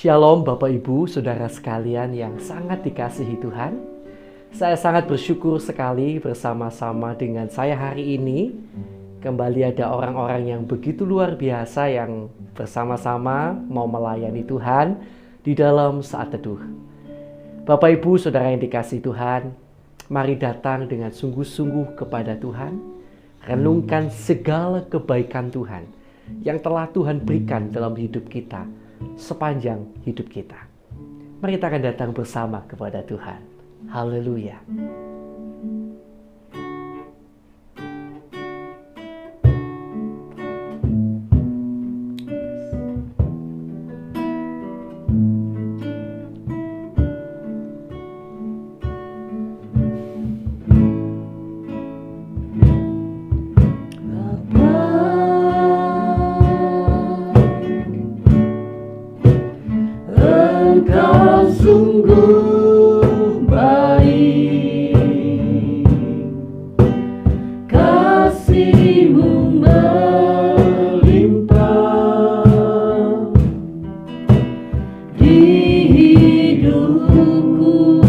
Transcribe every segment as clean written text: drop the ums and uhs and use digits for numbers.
Shalom Bapak Ibu, Saudara sekalian yang sangat dikasihi Tuhan. Saya sangat bersyukur sekali bersama-sama dengan saya hari ini. Kembali ada orang-orang yang begitu luar biasa yang bersama-sama mau melayani Tuhan di dalam saat teduh. Bapak Ibu, Saudara yang dikasihi Tuhan, mari datang dengan sungguh-sungguh kepada Tuhan. Renungkan segala kebaikan Tuhan yang telah Tuhan berikan dalam hidup kita sepanjang hidup kita. Mari kita akan datang bersama kepada Tuhan. Haleluya. Engkau sungguh baik, kasih-Mu melimpah di hidupku.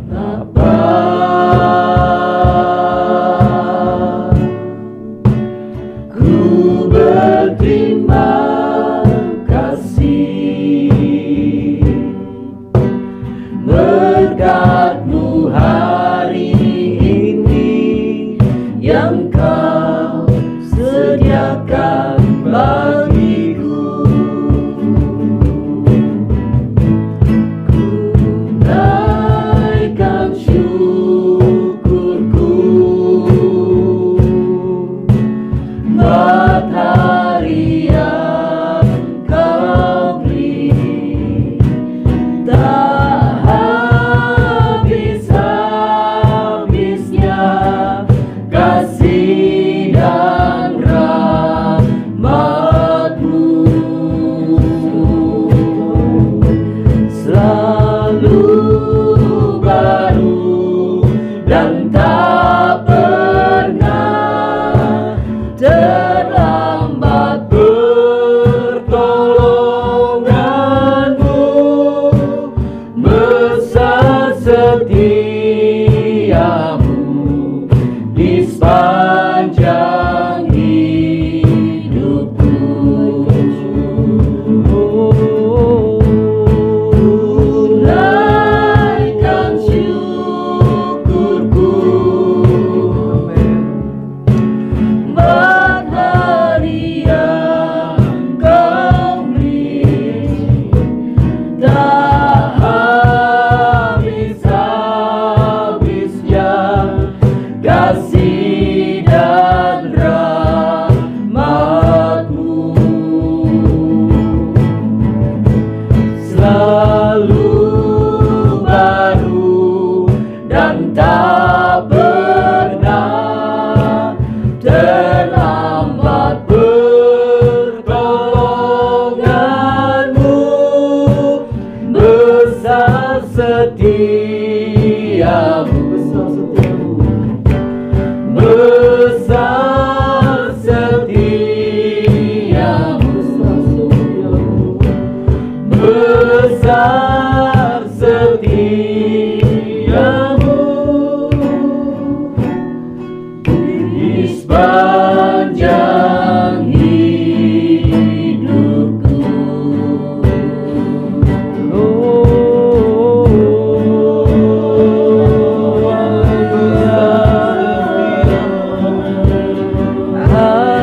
Bapa, ku berterima kasih berkat-Mu hari ini yang Kau sediakan bagiku. Ku naikkan syukurku, matahari yang Kau beri tak habis-habisnya kasih dan rahmat-Mu, selalu baru dan tak pernah terlambat pertolongan-Mu, besar setia-Mu di sepanjang hidupku. Naikkan syukurku, matahari yang Kau beri tak habis-habisnya kasih dan rahmat-Mu, selalu baru dan tak pernah terlambat pertolongan-Mu, besar setia-Mu, besar setia-Mu, besar setia-Mu di sepanjang hidupku. Haleluya.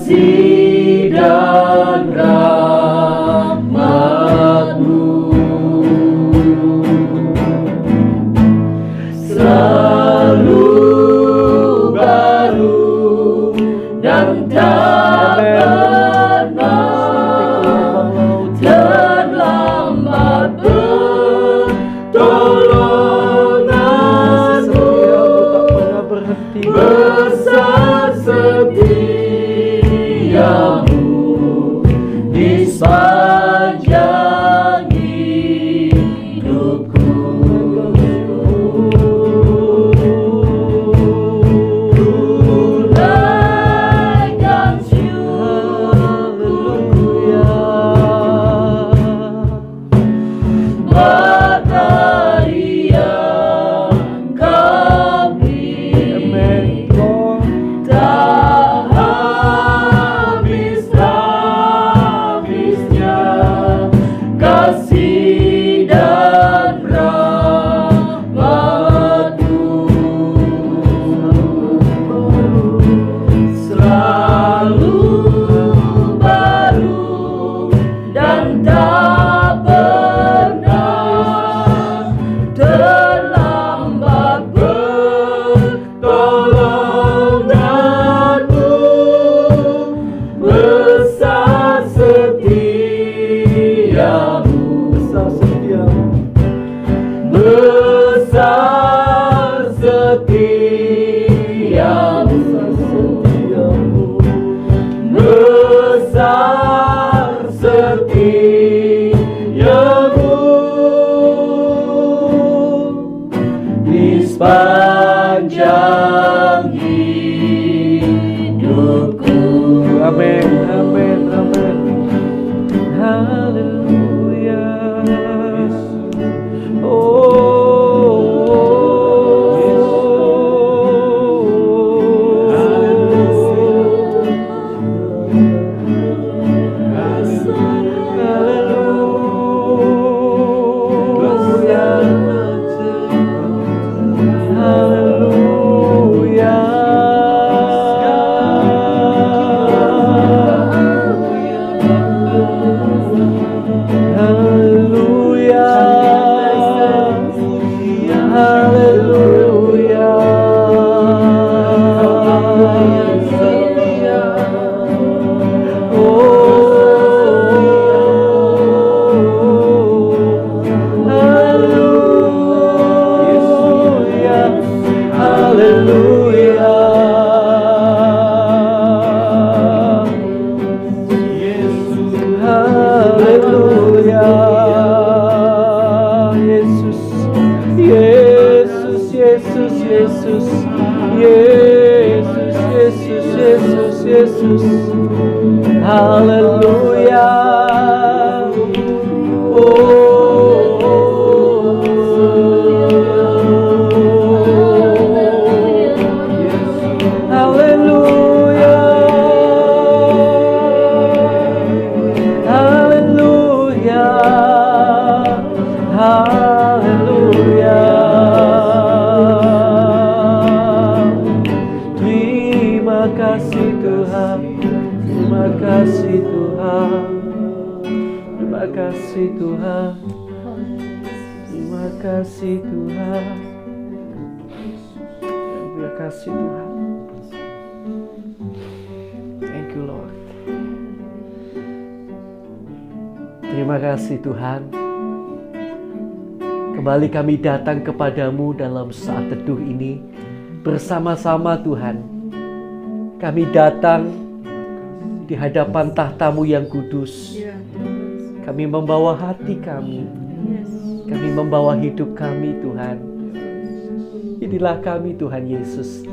kasih dan rahmat-Mu selalu baru dan tak pernah terlambat pertolongan-Mu. Besar setiamu di sepanjang hidupku. Tunaikan syukurku buat hari yang kami tak habis-habisnya kasih dan rahmat-Mu selalu baru dan tak pernah terlambat pertolongan-Mu. Besar setiamu, besar setiamu, besar setiamu di sepanjang hidupku. Amin, amin, amin. Haleluya. Yesus, haleluya. Haleluya, haleluya, haleluya. Terima kasih Tuhan, terima kasih Tuhan, terima kasih Tuhan, terima kasih Tuhan, terima kasih Tuhan. Thank you Lord. Terima kasih Tuhan. Kembali kami datang kepadamu dalam saat teduh ini bersama-sama Tuhan. Kami datang di hadapan tahta-Mu yang kudus. Kami membawa hati kami. Kami membawa hidup kami Tuhan. Inilah kami Tuhan Yesus.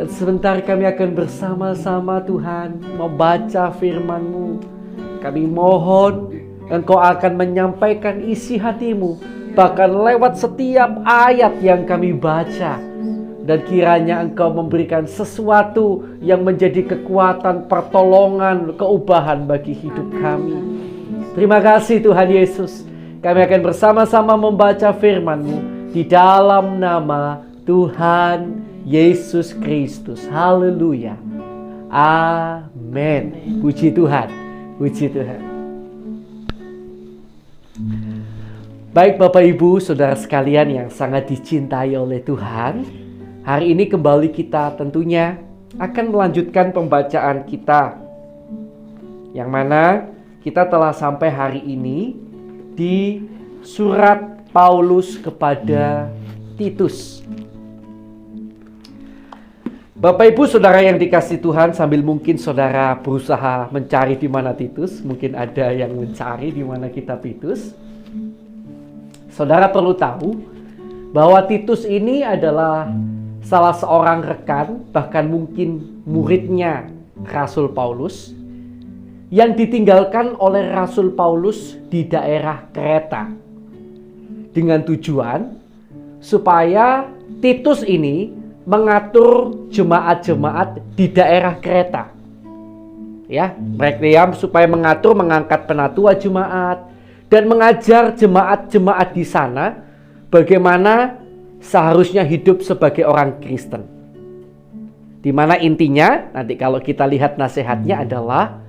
Dan sebentar kami akan bersama-sama Tuhan membaca firman-Mu. Kami mohon Engkau akan menyampaikan isi hati-Mu. Bahkan lewat setiap ayat yang kami baca. Dan kiranya Engkau memberikan sesuatu yang menjadi kekuatan, pertolongan, keubahan bagi hidup kami. Terima kasih Tuhan Yesus. Kami akan bersama-sama membaca firman-Mu di dalam nama Tuhan Yesus Kristus. Haleluya. Amin. Puji Tuhan. Puji Tuhan. Baik Bapak Ibu, Saudara sekalian yang sangat dicintai oleh Tuhan, hari ini kembali kita tentunya akan melanjutkan pembacaan kita, yang mana kita telah sampai hari ini di surat Paulus kepada Titus. Bapak Ibu Saudara yang dikasihi Tuhan, sambil mungkin Saudara berusaha mencari di mana Titus, mungkin ada yang mencari di mana kitab Titus. Saudara perlu tahu bahwa Titus ini adalah salah seorang rekan, bahkan mungkin muridnya Rasul Paulus, yang ditinggalkan oleh Rasul Paulus di daerah Kreta dengan tujuan supaya Titus ini mengatur jemaat-jemaat di daerah Kreta. Ya, mereka supaya mengatur, mengangkat penatua jemaat dan mengajar jemaat-jemaat di sana bagaimana seharusnya hidup sebagai orang Kristen. Di mana intinya nanti kalau kita lihat nasihatnya adalah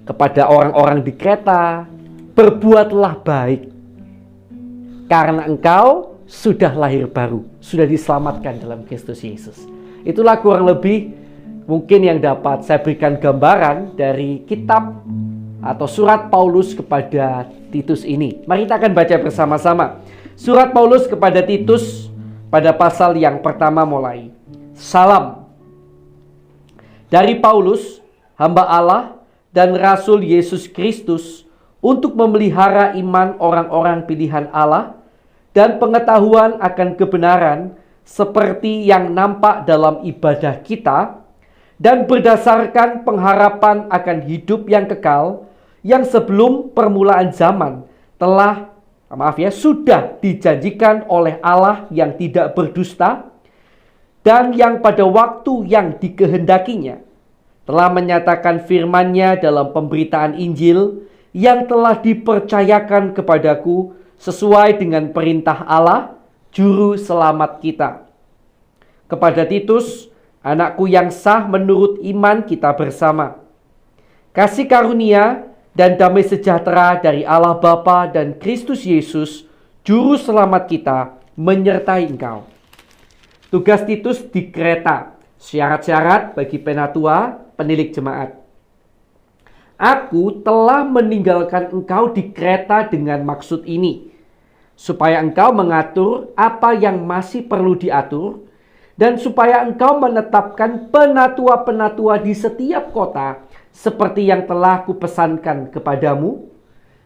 kepada orang-orang di Kreta, berbuatlah baik karena engkau sudah lahir baru, sudah diselamatkan dalam Kristus Yesus. Itulah kurang lebih mungkin yang dapat saya berikan gambaran dari kitab atau surat Paulus kepada Titus ini. Mari kita akan baca bersama-sama. Surat Paulus kepada Titus pada pasal yang pertama mulai. Salam dari Paulus, hamba Allah dan Rasul Yesus Kristus, untuk memelihara iman orang-orang pilihan Allah dan pengetahuan akan kebenaran seperti yang nampak dalam ibadah kita, dan berdasarkan pengharapan akan hidup yang kekal yang sebelum permulaan zaman sudah dijanjikan oleh Allah yang tidak berdusta, dan yang pada waktu yang dikehendakinya telah menyatakan firman-Nya dalam pemberitaan Injil yang telah dipercayakan kepadaku sesuai dengan perintah Allah, Juru Selamat kita. Kepada Titus, anakku yang sah menurut iman kita bersama. Kasih karunia dan damai sejahtera dari Allah Bapa dan Kristus Yesus, Juru Selamat kita, menyertai engkau. Tugas Titus di Kreta. Syarat-syarat bagi penatua, penilik jemaat. Aku telah meninggalkan engkau di Kreta dengan maksud ini, supaya engkau mengatur apa yang masih perlu diatur, dan supaya engkau menetapkan penatua-penatua di setiap kota, seperti yang telah kupesankan kepadamu,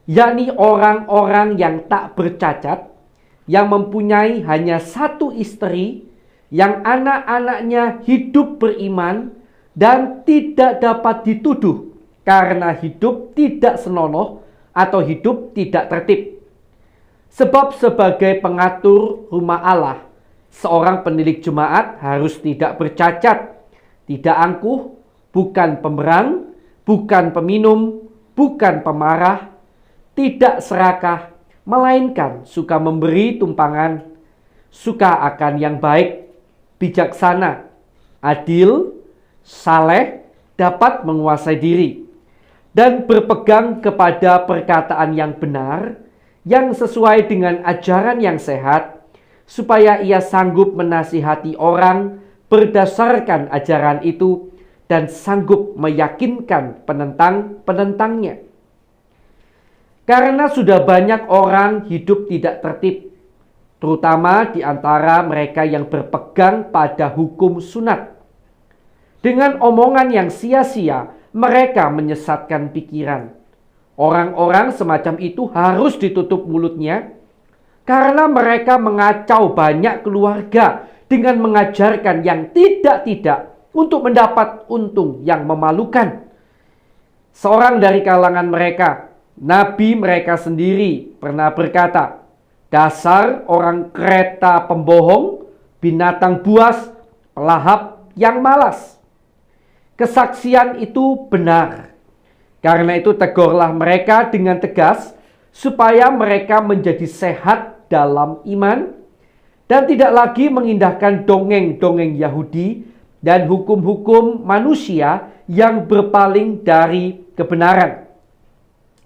yakni orang-orang yang tak bercacat, yang mempunyai hanya satu istri, yang anak-anaknya hidup beriman, dan tidak dapat dituduh karena hidup tidak senonoh atau hidup tidak tertib. Sebab sebagai pengatur rumah Allah, seorang penilik jemaat harus tidak bercacat, tidak angkuh, bukan pemberang, bukan peminum, bukan pemarah, tidak serakah, melainkan suka memberi tumpangan, suka akan yang baik, bijaksana, adil, saleh, dapat menguasai diri, dan berpegang kepada perkataan yang benar, yang sesuai dengan ajaran yang sehat, supaya ia sanggup menasihati orang berdasarkan ajaran itu, dan sanggup meyakinkan penentang-penentangnya. Karena sudah banyak orang hidup tidak tertib, terutama di antara mereka yang berpegang pada hukum sunat. Dengan omongan yang sia-sia, mereka menyesatkan pikiran. Orang-orang semacam itu harus ditutup mulutnya, karena mereka mengacau banyak keluarga dengan mengajarkan yang tidak-tidak untuk mendapat untung yang memalukan. Seorang dari kalangan mereka, nabi mereka sendiri, pernah berkata, "Dasar orang Kreta pembohong, binatang buas, pelahap yang malas." Kesaksian itu benar. Karena itu tegurlah mereka dengan tegas, supaya mereka menjadi sehat dalam iman, dan tidak lagi mengindahkan dongeng-dongeng Yahudi dan hukum-hukum manusia yang berpaling dari kebenaran.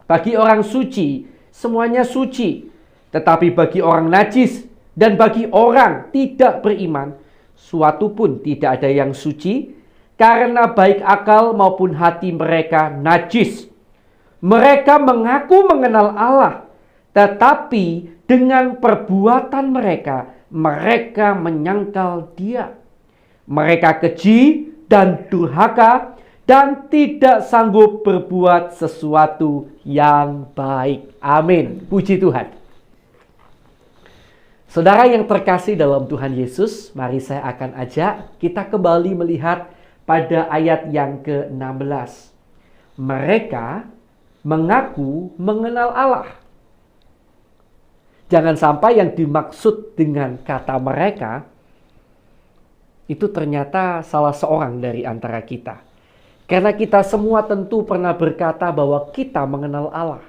Bagi orang suci, semuanya suci. Tetapi bagi orang najis dan bagi orang tidak beriman, suatu pun tidak ada yang suci, karena baik akal maupun hati mereka najis. Mereka mengaku mengenal Allah, tetapi dengan perbuatan mereka, mereka menyangkal Dia. Mereka keji dan durhaka dan tidak sanggup berbuat sesuatu yang baik. Amin. Puji Tuhan. Saudara yang terkasih dalam Tuhan Yesus, mari saya akan ajak kita kembali melihat pada ayat yang ke-16. Mereka mengaku mengenal Allah. Jangan sampai yang dimaksud dengan kata mereka itu ternyata salah seorang dari antara kita. Karena kita semua tentu pernah berkata bahwa kita mengenal Allah.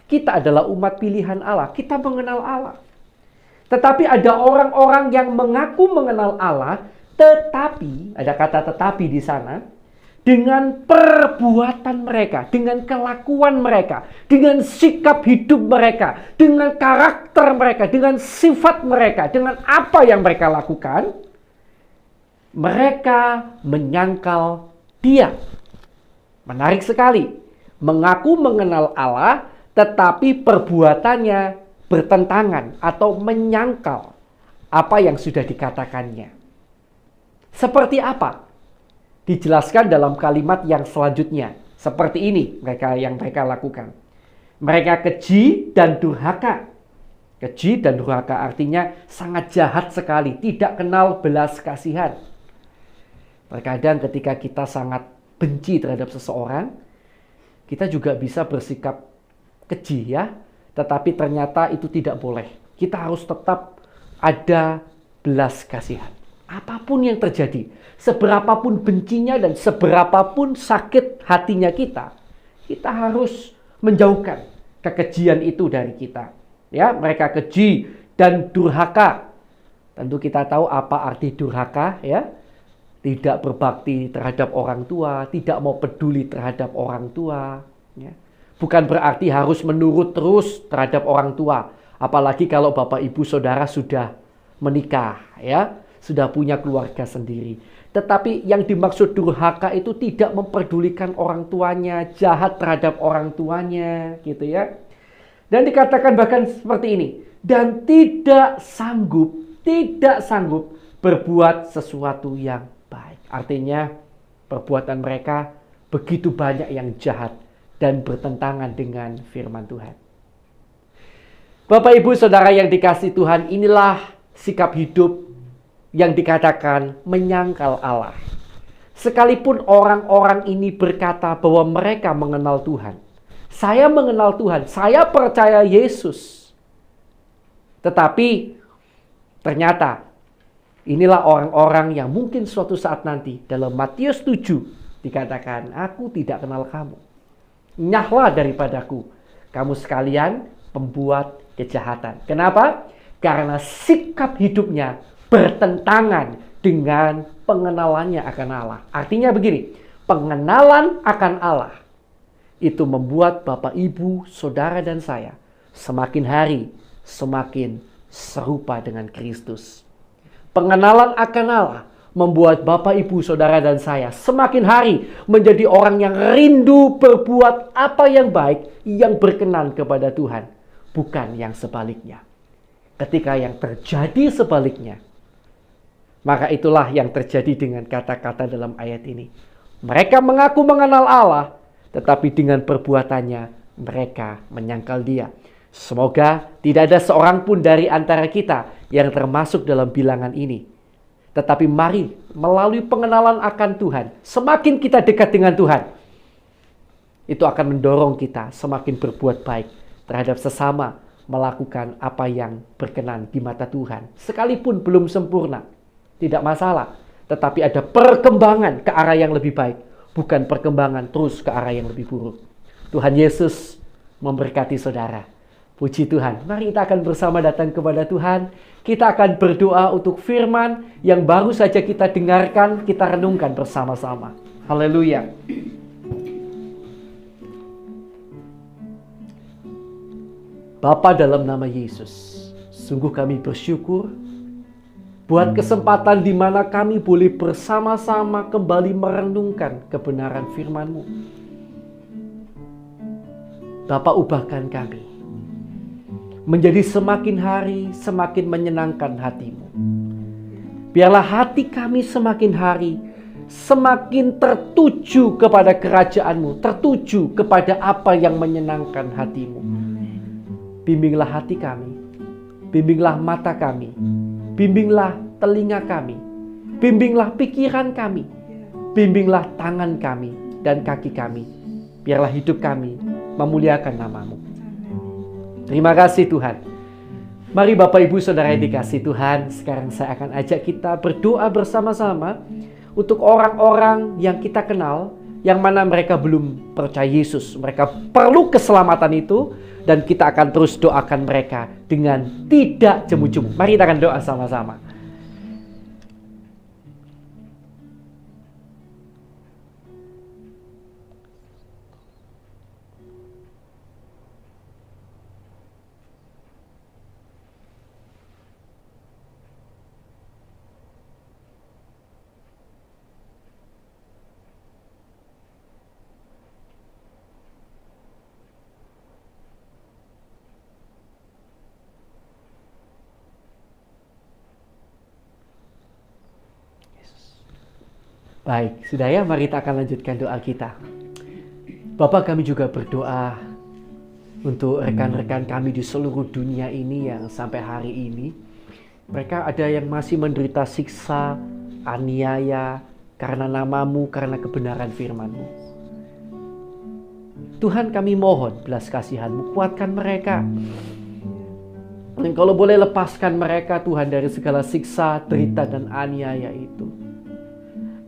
Kita adalah umat pilihan Allah. Kita mengenal Allah. Tetapi ada orang-orang yang mengaku mengenal Allah, tetapi, ada kata tetapi di sana, dengan perbuatan mereka, dengan kelakuan mereka, dengan sikap hidup mereka, dengan karakter mereka, dengan sifat mereka, dengan apa yang mereka lakukan, mereka menyangkal Dia. Menarik sekali. Mengaku mengenal Allah, tetapi perbuatannya bertentangan atau menyangkal apa yang sudah dikatakannya. Seperti apa? Dijelaskan dalam kalimat yang selanjutnya. Seperti ini yang mereka lakukan. Mereka keji dan durhaka. Keji dan durhaka artinya sangat jahat sekali. Tidak kenal belas kasihan. Terkadang ketika kita sangat benci terhadap seseorang, kita juga bisa bersikap keji ya. Tetapi ternyata itu tidak boleh. Kita harus tetap ada belas kasihan. Apapun yang terjadi, seberapapun bencinya dan seberapapun sakit hatinya kita harus menjauhkan kekejian itu dari kita. Ya, mereka keji dan durhaka. Tentu kita tahu apa arti durhaka ya. Tidak berbakti terhadap orang tua, tidak mau peduli terhadap orang tua. Ya. Bukan berarti harus menurut terus terhadap orang tua. Apalagi kalau bapak ibu saudara sudah menikah, ya, sudah punya keluarga sendiri. Tetapi yang dimaksud durhaka itu tidak memperdulikan orang tuanya, jahat terhadap orang tuanya, gitu ya. Dan dikatakan bahkan seperti ini, dan tidak sanggup berbuat sesuatu yang baik. Artinya perbuatan mereka begitu banyak yang jahat dan bertentangan dengan firman Tuhan. Bapak ibu saudara yang dikasihi Tuhan, inilah sikap hidup yang dikatakan menyangkal Allah. Sekalipun orang-orang ini berkata bahwa mereka mengenal Tuhan. Saya mengenal Tuhan, saya percaya Yesus. Tetapi ternyata inilah orang-orang yang mungkin suatu saat nanti dalam Matius 7 dikatakan, aku tidak kenal kamu. Nyahlah daripadaku, kamu sekalian pembuat kejahatan. Kenapa? Karena sikap hidupnya bertentangan dengan pengenalannya akan Allah. Artinya begini, pengenalan akan Allah itu membuat Bapak, Ibu, Saudara dan saya semakin hari semakin serupa dengan Kristus. Pengenalan akan Allah membuat Bapak, Ibu, Saudara dan saya semakin hari menjadi orang yang rindu berbuat apa yang baik, yang berkenan kepada Tuhan, bukan yang sebaliknya. Ketika yang terjadi sebaliknya, maka itulah yang terjadi dengan kata-kata dalam ayat ini. Mereka mengaku mengenal Allah, tetapi dengan perbuatannya mereka menyangkal Dia. Semoga tidak ada seorang pun dari antara kita yang termasuk dalam bilangan ini. Tetapi mari melalui pengenalan akan Tuhan, semakin kita dekat dengan Tuhan, itu akan mendorong kita semakin berbuat baik terhadap sesama, melakukan apa yang berkenan di mata Tuhan. Sekalipun belum sempurna, tidak masalah. Tetapi ada perkembangan ke arah yang lebih baik, bukan perkembangan terus ke arah yang lebih buruk. Tuhan Yesus memberkati saudara. Puji Tuhan. Mari kita akan bersama datang kepada Tuhan. Kita akan berdoa untuk firman yang baru saja kita dengarkan, kita renungkan bersama-sama. Haleluya. Bapa, dalam nama Yesus, sungguh kami bersyukur buat kesempatan di mana kami boleh bersama-sama kembali merenungkan kebenaran firman-Mu. Bapa, ubahkan kami menjadi semakin hari semakin menyenangkan hati-Mu. Biarlah hati kami semakin hari semakin tertuju kepada kerajaan-Mu, tertuju kepada apa yang menyenangkan hati-Mu. Bimbinglah hati kami, bimbinglah mata kami, bimbinglah telinga kami, bimbinglah pikiran kami, bimbinglah tangan kami dan kaki kami. Biarlah hidup kami memuliakan nama-Mu. Terima kasih Tuhan. Mari Bapak Ibu Saudara yang dikasihi Tuhan, sekarang saya akan ajak kita berdoa bersama-sama untuk orang-orang yang kita kenal, yang mana mereka belum percaya Yesus. Mereka perlu keselamatan itu, dan kita akan terus doakan mereka dengan tidak jemu-jemu. Mari kita akan doa sama-sama. Baik, sudah ya, mari kita akan lanjutkan doa kita. Bapak, kami juga berdoa untuk rekan-rekan kami di seluruh dunia ini yang sampai hari ini mereka ada yang masih menderita siksa, aniaya karena nama-Mu, karena kebenaran firman-Mu. Tuhan, kami mohon belas kasihan-Mu, kuatkan mereka. Dan kalau boleh lepaskan mereka Tuhan dari segala siksa, derita dan aniaya itu.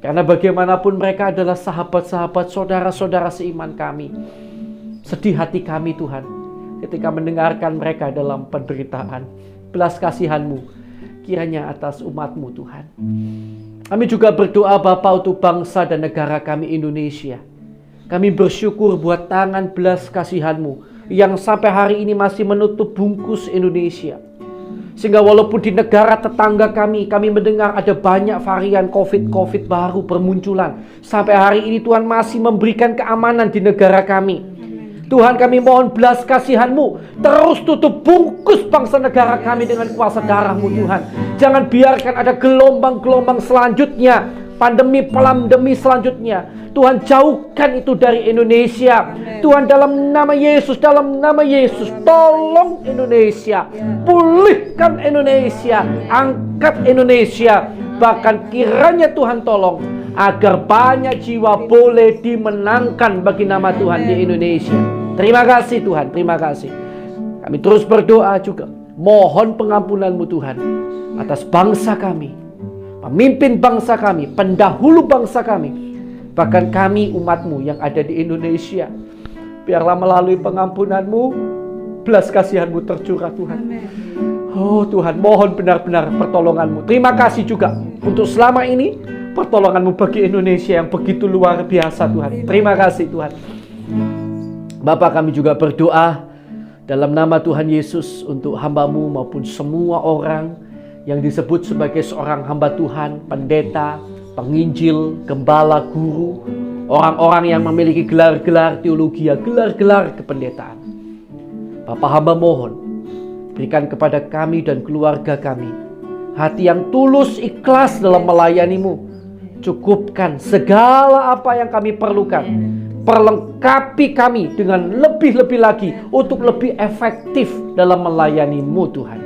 Karena bagaimanapun mereka adalah sahabat-sahabat, saudara-saudara seiman kami. Sedih hati kami Tuhan ketika mendengarkan mereka dalam penderitaan. Belas kasihan-Mu kiranya atas umat-Mu Tuhan. Kami juga berdoa Bapa untuk bangsa dan negara kami Indonesia. Kami bersyukur buat tangan belas kasihan-Mu yang sampai hari ini masih menutup bungkus Indonesia. Sehingga walaupun di negara tetangga kami mendengar ada banyak varian COVID baru bermunculan. Sampai hari ini Tuhan masih memberikan keamanan di negara kami. Tuhan, kami mohon belas kasihan-Mu. Terus tutup bungkus bangsa negara kami dengan kuasa darah-Mu Tuhan. Jangan biarkan ada gelombang-gelombang selanjutnya, pandemi selanjutnya. Tuhan, jauhkan itu dari Indonesia. Tuhan, dalam nama Yesus, tolong Indonesia. Pulihkan Indonesia, angkat Indonesia. Bahkan kiranya Tuhan tolong agar banyak jiwa boleh dimenangkan bagi nama Tuhan di Indonesia. Terima kasih Tuhan, terima kasih. Kami terus berdoa juga, mohon pengampunan-Mu Tuhan atas bangsa kami, pemimpin bangsa kami, pendahulu bangsa kami, bahkan kami umat-Mu yang ada di Indonesia. Biarlah melalui pengampunan-Mu, belas kasihan-Mu tercurah Tuhan. Oh Tuhan, mohon benar-benar pertolongan-Mu. Terima kasih juga untuk selama ini pertolongan-Mu bagi Indonesia yang begitu luar biasa Tuhan. Terima kasih Tuhan. Bapa, kami juga berdoa dalam nama Tuhan Yesus untuk hamba-Mu maupun semua orang yang disebut sebagai seorang hamba Tuhan, pendeta, penginjil, gembala, guru, orang-orang yang memiliki gelar-gelar teologi, gelar-gelar kependetaan. Bapa, hamba mohon, berikan kepada kami dan keluarga kami hati yang tulus, ikhlas dalam melayani-Mu. Cukupkan segala apa yang kami perlukan. Perlengkapi kami dengan lebih-lebih lagi untuk lebih efektif dalam melayani-Mu Tuhan.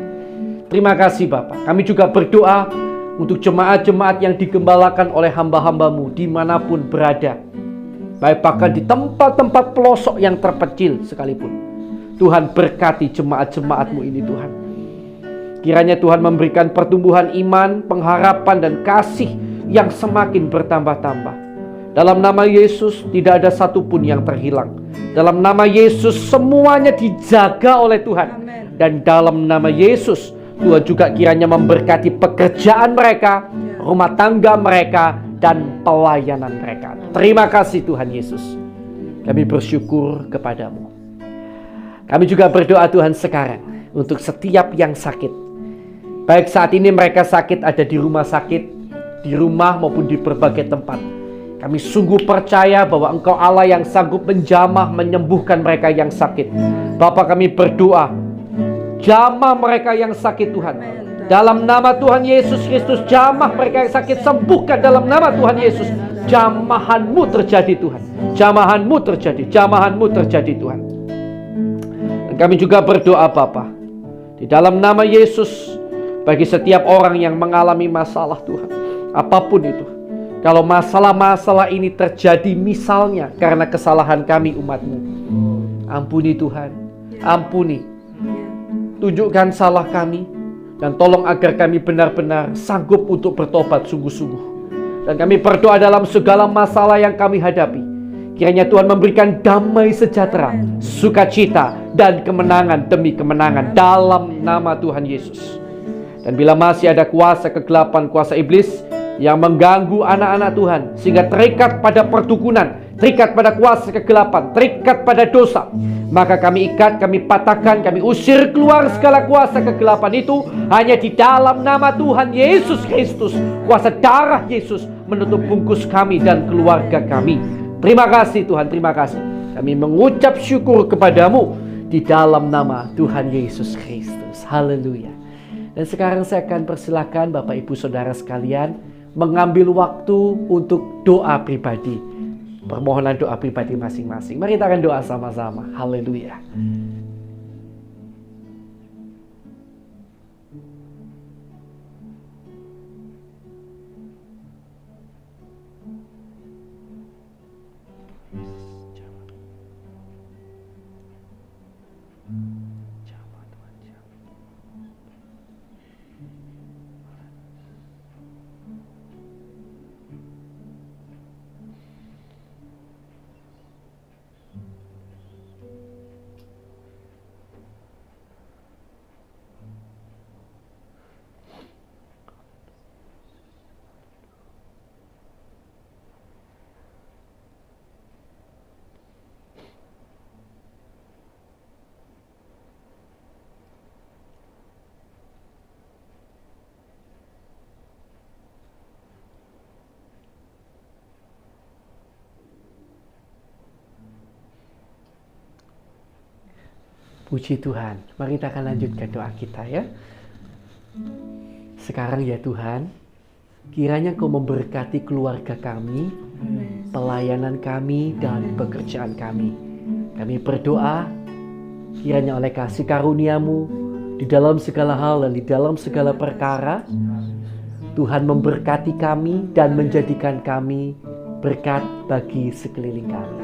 Terima kasih Bapak. Kami juga berdoa untuk jemaat-jemaat yang digembalakan oleh hamba-hamba-Mu dimanapun berada. Baik bahkan di tempat-tempat pelosok yang terpencil sekalipun. Tuhan, berkati jemaat-jemaat-Mu ini Tuhan. Kiranya Tuhan memberikan pertumbuhan iman, pengharapan dan kasih yang semakin bertambah-tambah. Dalam nama Yesus tidak ada satupun yang terhilang. Dalam nama Yesus semuanya dijaga oleh Tuhan. Dan dalam nama Yesus Tuhan juga kiranya memberkati pekerjaan mereka, rumah tangga mereka, dan pelayanan mereka. Terima kasih Tuhan Yesus. Kami bersyukur kepadamu. Kami juga berdoa Tuhan sekarang untuk setiap yang sakit. Baik saat ini mereka sakit ada di rumah sakit, di rumah maupun di berbagai tempat. Kami sungguh percaya bahwa Engkau Allah yang sanggup menjamah, menyembuhkan mereka yang sakit. Bapa, kami berdoa, jamah mereka yang sakit Tuhan. Dalam nama Tuhan Yesus Kristus, jamah mereka yang sakit, sembuhkan dalam nama Tuhan Yesus. Jamahan-Mu terjadi Tuhan. Jamahan-Mu terjadi, jamahan-Mu terjadi Tuhan. Dan kami juga berdoa Bapa, di dalam nama Yesus, bagi setiap orang yang mengalami masalah Tuhan, apapun itu. Kalau masalah-masalah ini terjadi misalnya karena kesalahan kami umat-Mu, ampuni Tuhan, ampuni. Tunjukkan salah kami, dan tolong agar kami benar-benar sanggup untuk bertobat sungguh-sungguh. Dan kami berdoa dalam segala masalah yang kami hadapi, kiranya Tuhan memberikan damai sejahtera, sukacita, dan kemenangan demi kemenangan dalam nama Tuhan Yesus. Dan bila masih ada kuasa kegelapan, kuasa iblis yang mengganggu anak-anak Tuhan, sehingga terikat pada perdukunan, terikat pada kuasa kegelapan, terikat pada dosa, maka kami ikat, kami patahkan, kami usir keluar segala kuasa kegelapan itu hanya di dalam nama Tuhan Yesus Kristus. Kuasa darah Yesus menutup bungkus kami dan keluarga kami. Terima kasih Tuhan, terima kasih. Kami mengucap syukur kepadamu di dalam nama Tuhan Yesus Kristus. Haleluya. Dan sekarang saya akan persilakan Bapak Ibu Saudara sekalian mengambil waktu untuk doa pribadi. Permohonan doa pribadi masing-masing. Mari kita akan doa sama-sama. Haleluya. Puji Tuhan. Mari kita akan lanjutkan doa kita ya. Sekarang ya Tuhan, kiranya Kau memberkati keluarga kami, pelayanan kami, dan pekerjaan kami. Kami berdoa, kiranya oleh kasih karunia-Mu di dalam segala hal dan di dalam segala perkara, Tuhan memberkati kami dan menjadikan kami berkat bagi sekeliling kami.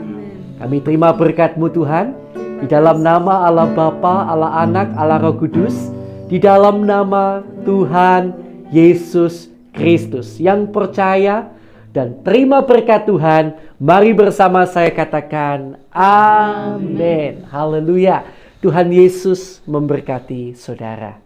Kami terima berkat-Mu Tuhan, di dalam nama Allah Bapa, Allah Anak, Allah Roh Kudus, di dalam nama Tuhan Yesus Kristus. Yang percaya dan terima berkat Tuhan, mari bersama saya katakan amin. Haleluya. Tuhan Yesus memberkati saudara.